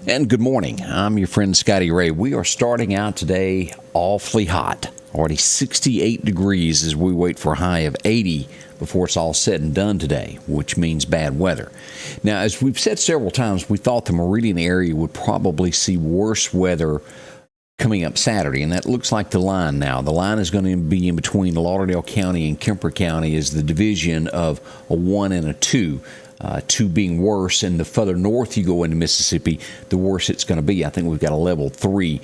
And good morning. I'm your friend Scotty Ray. We are starting out today awfully hot. Already 68 degrees as we wait for a high of 80 before it's all said and done today, which means bad weather. Now, as we've said several times, we thought the Meridian area would probably see worse weather coming up Saturday, and that looks like the line now. The line is going to be in between Lauderdale County and Kemper County as the division of a 1 and a 2. 2 being worse, and the further north you go into Mississippi, the worse it's going to be. I think we've got a level 3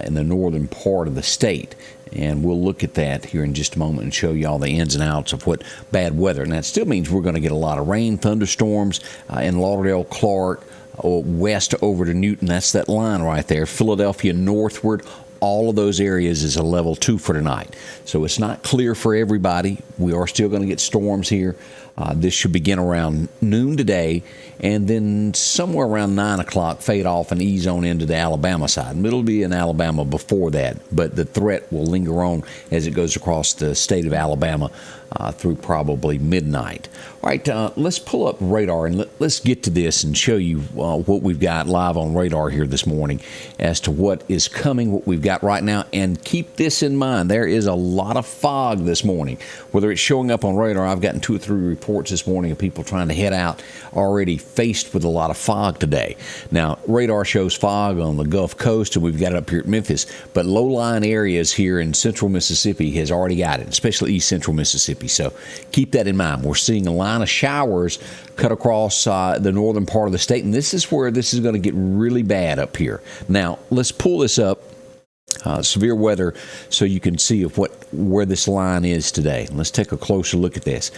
in the northern part of the state, and we'll look at that here in just a moment and show you all the ins and outs of what bad weather. And that still means we're going to get a lot of rain, thunderstorms in Lauderdale, Clark, west over to Newton. That's that line right there. Philadelphia northward. All of those areas is a level 2 for tonight. So it's not clear for everybody. We are still going to get storms here. This should begin around noon today, and then somewhere around 9 o'clock fade off and ease on into the Alabama side. And it'll be in Alabama before that, but the threat will linger on as it goes across the state of Alabama through probably midnight. All right, let's pull up radar and let's get to this and show you what we've got live on radar here this morning as to what is coming, what we've got right now. And keep this in mind, there is a lot of fog this morning. Whether it's showing up on radar, I've gotten 2 or 3 reports this morning of people trying to head out already faced with a lot of fog today. Now, radar shows fog on the Gulf Coast, and we've got it up here at Memphis, but low-lying areas here in central Mississippi has already got it, especially east central Mississippi. So keep that in mind. We're seeing a line of showers cut across the northern part of the state, and this is where this is going to get really bad up here. Now, let's pull this up. Severe weather, so you can see where this line is today. Let's take a closer look at this.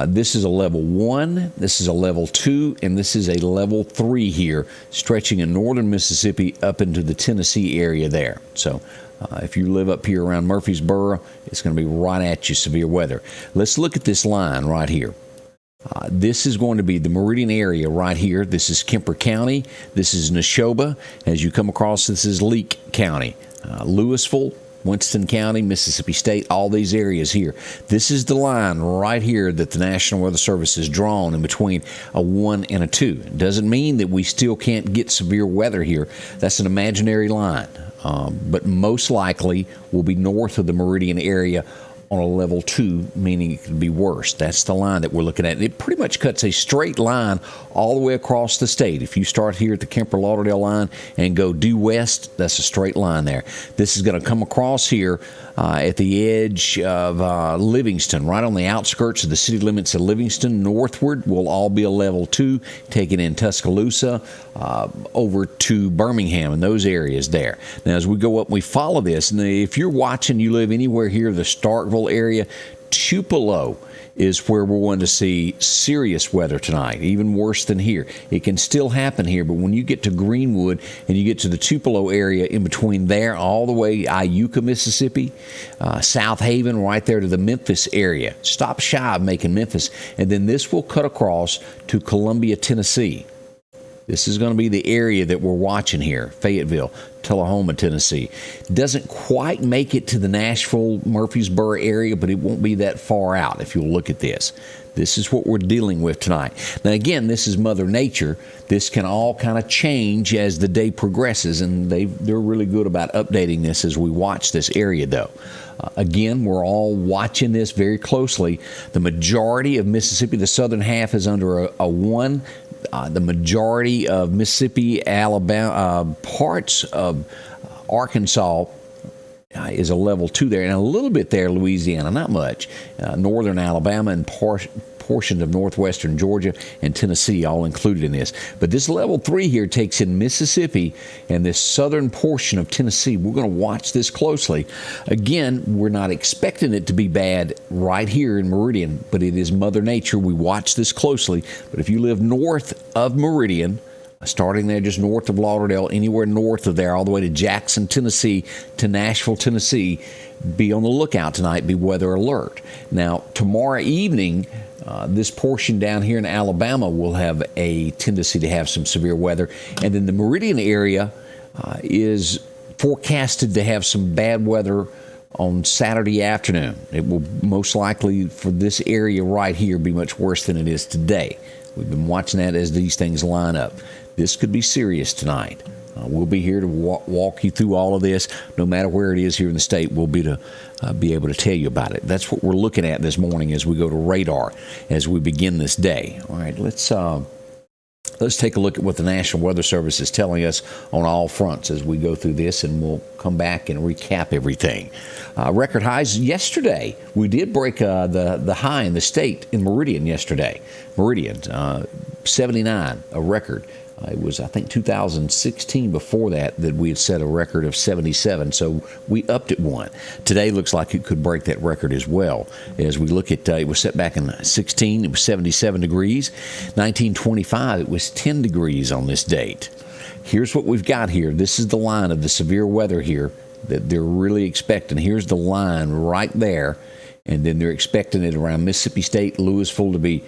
This is a level 1, this is a level 2, and this is a level 3 here, stretching in northern Mississippi up into the Tennessee area there. So if you live up here around Murfreesboro, it's going to be right at you, severe weather. Let's look at this line right here. This is going to be the Meridian area right here. This is Kemper County. This is Neshoba. As you come across, this is Leake County. Louisville, Winston County, Mississippi State, all these areas here. This is the line right here that the National Weather Service has drawn in between a 1 and a 2. It doesn't mean that we still can't get severe weather here. That's an imaginary line, but most likely will be north of the Meridian area on a level 2, meaning it could be worse. That's the line that we're looking at. It pretty much cuts a straight line all the way across the state. If you start here at the Kemper-Lauderdale line and go due west, that's a straight line there. This is going to come across here at the edge of Livingston, right on the outskirts of the city limits of Livingston. Northward will all be a level 2, taking in Tuscaloosa over to Birmingham and those areas there. Now, as we go up, we follow this. And if you're watching, you live anywhere here, the Starkville area, Tupelo is where we're going to see serious weather tonight, even worse than here. It can still happen here, but when you get to Greenwood and you get to the Tupelo area in between there, all the way Iuka, Mississippi, South Haven, right there to the Memphis area. Stop shy of making Memphis, and then this will cut across to Columbia, Tennessee. This is going to be the area that we're watching here, Fayetteville, Tullahoma, Tennessee. Doesn't quite make it to the Nashville, Murfreesboro area, but it won't be that far out if you'll look at this. This is what we're dealing with tonight. Now, again, this is Mother Nature. This can all kind of change as the day progresses, and they're really good about updating this as we watch this area, though. Again, we're all watching this very closely. The majority of Mississippi, the southern half, is under a 1. The majority of Mississippi, Alabama, parts of Arkansas is a level 2 there, and a little bit there, Louisiana, not much. Northern Alabama and portions of northwestern Georgia and Tennessee all included in this. But this level 3 here takes in Mississippi and this southern portion of Tennessee. We're going to watch this closely. Again, we're not expecting it to be bad right here in Meridian, but it is Mother Nature. We watch this closely. But if you live north of Meridian, starting there just north of Lauderdale, anywhere north of there, all the way to Jackson, Tennessee, to Nashville, Tennessee, be on the lookout tonight, be weather alert. Now, tomorrow evening, this portion down here in Alabama will have a tendency to have some severe weather. And then the Meridian area is forecasted to have some bad weather on Saturday afternoon. It will most likely, for this area right here, be much worse than it is today. We've been watching that as these things line up. This could be serious tonight. We'll be here to walk you through all of this. No matter where it is here in the state, we'll be able to tell you about it. That's what we're looking at this morning as we go to radar, as we begin this day. All right, let's take a look at what the National Weather Service is telling us on all fronts as we go through this, and we'll come back and recap everything. Record highs yesterday. We did break the high in the state in Meridian yesterday. Meridian, 79, a record. It was, I think, 2016 before that we had set a record of 77, so we upped it one. Today looks like it could break that record as well. As we look at, it was set back in 16, it was 77 degrees. 1925, it was 10 degrees on this date. Here's what we've got here. This is the line of the severe weather here that they're really expecting. Here's the line right there, and then they're expecting it around Mississippi State, Louisville to be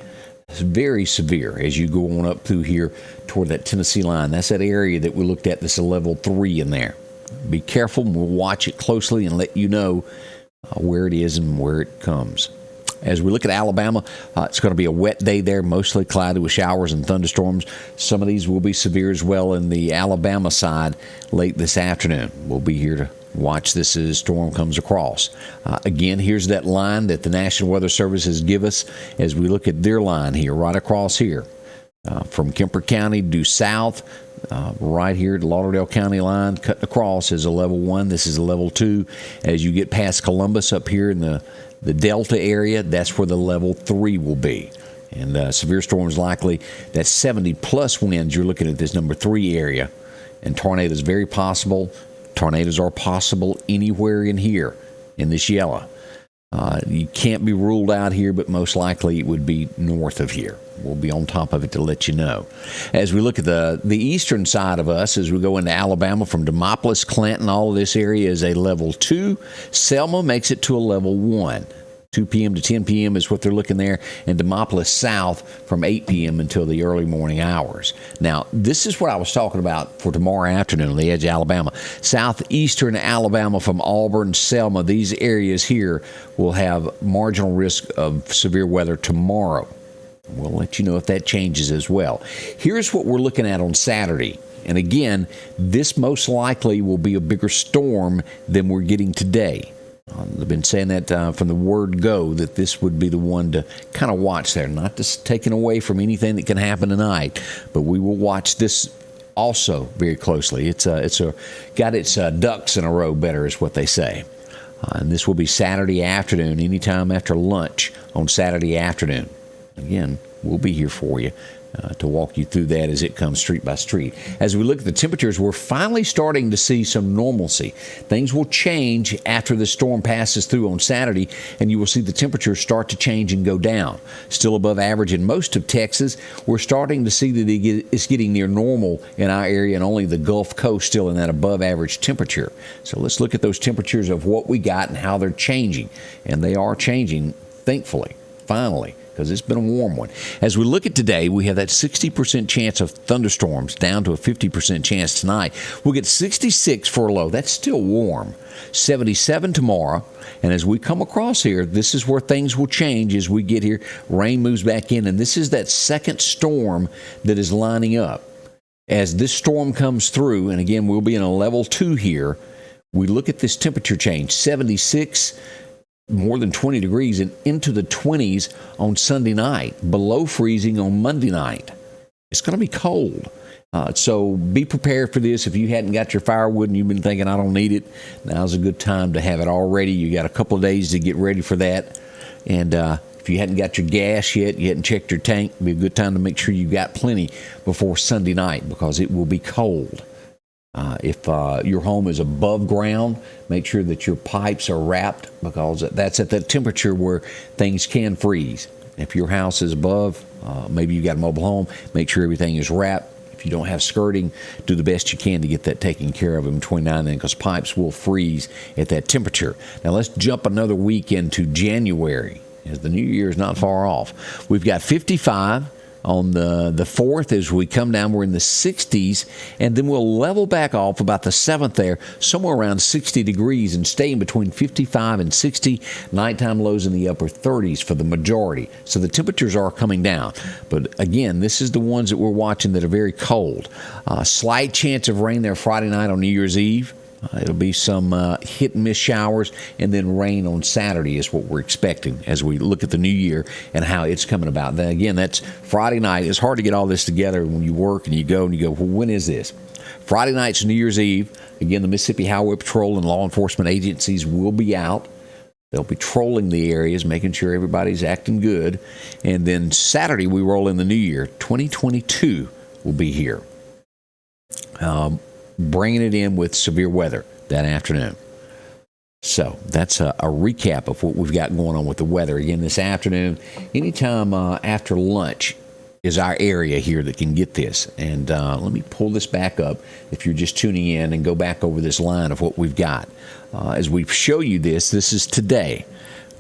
very severe as you go on up through here toward that Tennessee line. That's that area that we looked at. This is a level 3 in there. Be careful, and we'll watch it closely and let you know where it is and where it comes. As we look at Alabama, it's going to be a wet day there, mostly cloudy with showers and thunderstorms. Some of these will be severe as well in the Alabama side late this afternoon. We'll be here to watch this as the storm comes across. Again, here's that line that the National Weather Service has given us as we look at their line here, right across here. From Kemper County due south, right here at the Lauderdale County line, cutting across is a level 1. This is a level 2. As you get past Columbus up here in the Delta area, that's where the level 3 will be. And severe storms likely. That's 70-plus winds. You're looking at this number 3 area. And tornadoes very possible. Tornadoes are possible anywhere in here in this yellow. You can't be ruled out here, but most likely it would be north of here. We'll be on top of it to let you know. As we look at the eastern side of us, as we go into Alabama from Demopolis, Clanton, all of this area is a level 2. Selma makes it to a level 1. 2 p.m. to 10 p.m. is what they're looking there, and Demopolis south from 8 p.m. until the early morning hours. Now, this is what I was talking about for tomorrow afternoon on the edge of Alabama. Southeastern Alabama from Auburn, Selma, these areas here will have marginal risk of severe weather tomorrow. We'll let you know if that changes as well. Here's what we're looking at on Saturday. And again, this most likely will be a bigger storm than we're getting today. I've been saying that from the word go, that this would be the one to kind of watch there. Not just taken away from anything that can happen tonight, but we will watch this also very closely. It's got its ducks in a row better, is what they say. And this will be Saturday afternoon, anytime after lunch on Saturday afternoon. Again, we'll be here for you to walk you through that as it comes street by street. As we look at the temperatures, we're finally starting to see some normalcy. Things will change after the storm passes through on Saturday, and you will see the temperatures start to change and go down. Still above average in most of Texas. We're starting to see that it's getting near normal in our area, and only the Gulf Coast still in that above average temperature. So let's look at those temperatures of what we got and how they're changing. And they are changing, thankfully, finally, because it's been a warm one. As we look at today, we have that 60% chance of thunderstorms down to a 50% chance tonight. We'll get 66 for a low. That's still warm. 77 tomorrow. And as we come across here, this is where things will change as we get here. Rain moves back in, and this is that second storm that is lining up. As this storm comes through, and again, we'll be in a level 2 here, we look at this temperature change, 76 more than 20 degrees and into the 20s on Sunday night, below freezing on Monday night. It's going to be cold. So be prepared for this. If you hadn't got your firewood and you've been thinking, I don't need it, now's a good time to have it all ready. You got a couple of days to get ready for that. And if you hadn't got your gas yet, you hadn't checked your tank, it'd be a good time to make sure you got plenty before Sunday night, because it will be cold. If your home is above ground, make sure that your pipes are wrapped, because that's at that temperature where things can freeze. If your house is above, maybe you've got a mobile home, make sure everything is wrapped. If you don't have skirting, do the best you can to get that taken care of in between now and then, because pipes will freeze at that temperature. Now let's jump another week into January, as the new year is not far off. We've got 55 on the 4th. As we come down, we're in the 60s, and then we'll level back off about the 7th there, somewhere around 60 degrees, and staying between 55 and 60. Nighttime lows in the upper 30s for the majority. So the temperatures are coming down. But again, this is the ones that we're watching that are very cold. Slight chance of rain there Friday night on New Year's Eve. It'll be some hit and miss showers, and then rain on Saturday is what we're expecting as we look at the new year and how it's coming about. Then again, that's Friday night. It's hard to get all this together when you work and you go, well, when is this? Friday night's New Year's Eve. Again, the Mississippi Highway Patrol and law enforcement agencies will be out. They'll be trolling the areas, making sure everybody's acting good. And then Saturday, we roll in the new year. 2022 will be here. Bringing it in with severe weather that afternoon. So that's a recap of what we've got going on with the weather. Again, this afternoon, anytime after lunch is our area here that can get this. And let me pull this back up if you're just tuning in and go back over this line of what we've got. As we show you this is today.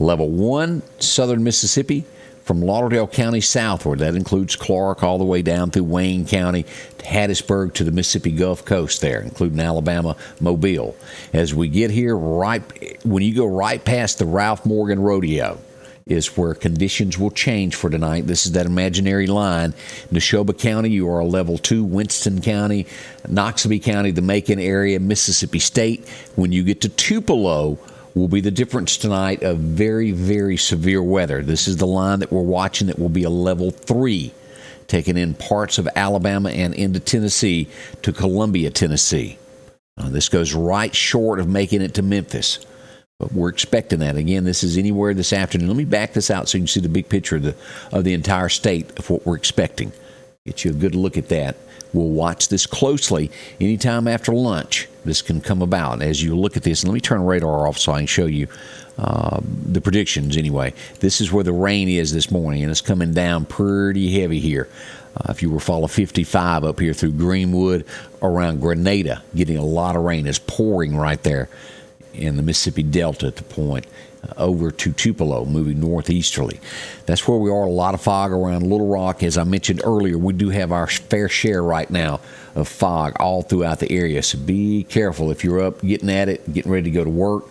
Level 1, southern Mississippi, from Lauderdale County southward. That includes Clark all the way down through Wayne County, Hattiesburg to the Mississippi Gulf Coast there, including Alabama, Mobile. As we get here, when you go right past the Ralph Morgan Rodeo, is where conditions will change for tonight. This is that imaginary line. Neshoba County, you are a level 2. Winston County, Noxubee County, the Macon area, Mississippi State. When you get to Tupelo, will be the difference tonight of very, very severe weather. This is the line that we're watching that will be a level 3, taking in parts of Alabama and into Tennessee to Columbia, Tennessee. This goes right short of making it to Memphis, but we're expecting that. Again, this is anywhere this afternoon. Let me back this out so you can see the big picture of the entire state of what we're expecting. Get you a good look at that. We'll watch this closely anytime after lunch. This can come about as you look at this. And let me turn the radar off so I can show you the predictions anyway. This is where the rain is this morning, and it's coming down pretty heavy here. If you were to follow 55 up here through Greenwood, around Grenada, getting a lot of rain. It's pouring right there in the Mississippi Delta at the point. Over to Tupelo, moving northeasterly. That's where we are. A lot of fog around Little Rock. As I mentioned earlier, we do have our fair share right now of fog all throughout the area. So be careful if you're up, getting at it, getting ready to go to work.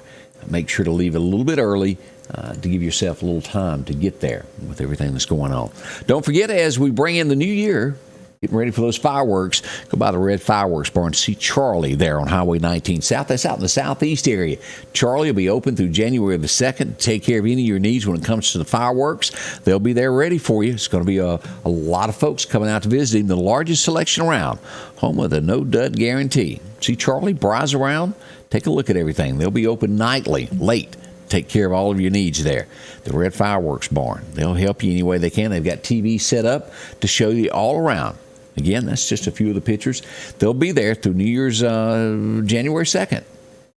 Make sure to leave it a little bit early to give yourself a little time to get there with everything that's going on. Don't forget, as we bring in the new year, getting ready for those fireworks, go by the Red Fireworks Bar and see Charlie there on Highway 19 South. That's out in the southeast area. Charlie will be open through January the 2nd to take care of any of your needs when it comes to the fireworks. They'll be there ready for you. It's going to be a lot of folks coming out to visit him. The largest selection around, home with a no-dud guarantee. See Charlie, browse around, take a look at everything. They'll be open nightly, late. Take care of all of your needs there. The Red Fireworks Barn. They'll help you any way they can. They've got TV set up to show you all around. Again, that's just a few of the pictures. They'll be there through New Year's January 2nd.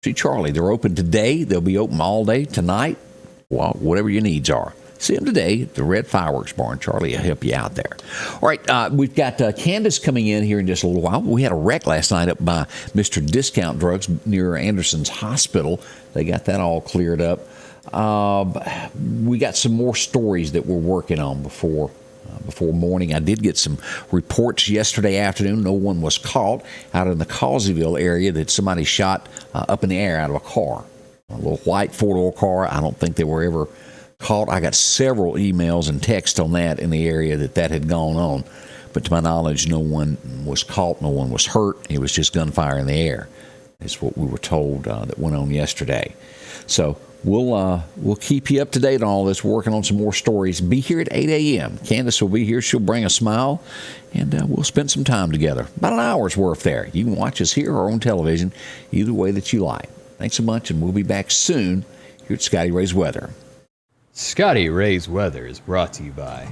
See Charlie. They're open today. They'll be open all day tonight. Well, whatever your needs are. See them today at the Red Fireworks Barn. Charlie will help you out there. All right, we've got Candace coming in here in just a little while. We had a wreck last night up by Mr. Discount Drugs near Anderson's Hospital. They got that all cleared up. We got some more stories that we're working on before morning. I did get some reports yesterday afternoon. No one was caught out in the Causeyville area that somebody shot up in the air out of a car. A little white four-door car. I don't think they were ever caught. I got several emails and texts on that in the area that had gone on. But to my knowledge, no one was caught. No one was hurt. It was just gunfire in the air. That's what we were told that went on yesterday. So we'll keep you up to date on all this, working on some more stories. Be here at 8 a.m. Candace will be here. She'll bring a smile, and we'll spend some time together. About an hour's worth there. You can watch us here or on television, either way that you like. Thanks so much, and we'll be back soon here at Scotty Ray's Weather. Scotty Ray's Weather is brought to you by